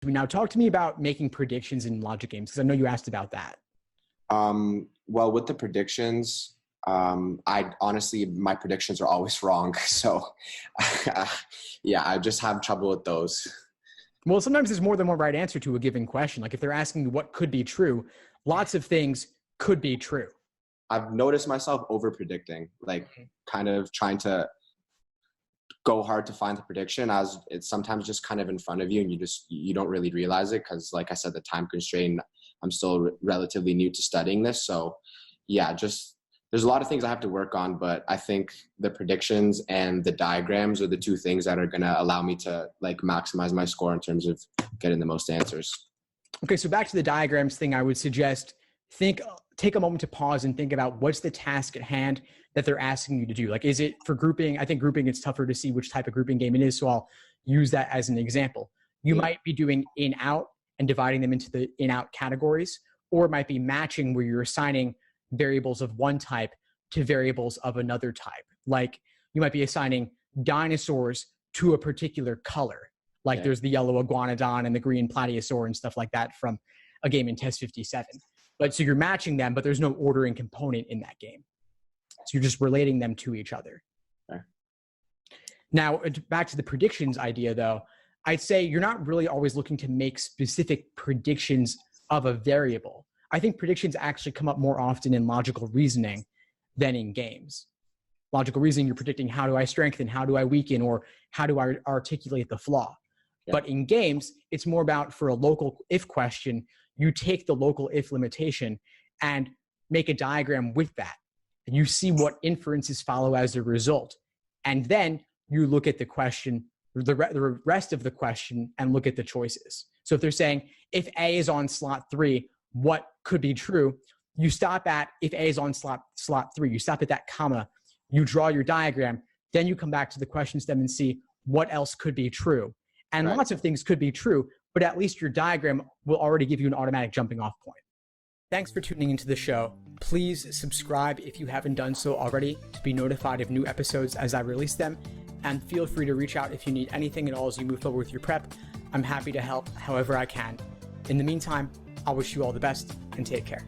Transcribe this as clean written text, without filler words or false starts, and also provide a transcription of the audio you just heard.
Now talk to me about making predictions in logic games, because I know you asked about that. Well, with the predictions, I honestly, my predictions are always wrong. So yeah, I just have trouble with those. Well, sometimes there's more than one right answer to a given question. Like if they're asking you what could be true, lots of things could be true. I've noticed myself over predicting, like kind of trying to go hard to find the prediction as it's sometimes just kind of in front of you and you don't really realize it. Cause like I said, the time constraint, I'm still relatively new to studying this. So yeah, just there's a lot of things I have to work on, but I think the predictions and the diagrams are the two things that are going to allow me to like maximize my score in terms of getting the most answers. Okay. So back to the diagrams thing, I would suggest take a moment to pause and think about what's the task at hand that they're asking you to do. Like, is it for grouping? I think grouping, it's tougher to see which type of grouping game it is. So I'll use that as an example. You might be doing in out and dividing them into the in out categories, or it might be matching where you're assigning variables of one type to variables of another type. Like you might be assigning dinosaurs to a particular color. Like there's the yellow iguanodon and the green plateosaur and stuff like that from a game in Test 57. But so you're matching them, but there's no ordering component in that game. So you're just relating them to each other. Okay. Now, back to the predictions idea though, I'd say you're not really always looking to make specific predictions of a variable. I think predictions actually come up more often in logical reasoning than in games. Logical reasoning, you're predicting how do I strengthen, how do I weaken, or how do I articulate the flaw. Yeah. But in games, it's more about for a local if question, you take the local if limitation and make a diagram with that. And you see what inferences follow as a result. And then you look at the question, the rest of the question, and look at the choices. So if they're saying, if A is on slot 3, what could be true? You stop at, if A is on slot 3, you stop at that comma, you draw your diagram, then you come back to the question stem and see what else could be true. And lots of things could be true, but at least your diagram will already give you an automatic jumping off point. Thanks for tuning into the show. Please subscribe if you haven't done so already to be notified of new episodes as I release them. And feel free to reach out if you need anything at all as you move forward with your prep. I'm happy to help however I can. In the meantime, I'll wish you all the best and take care.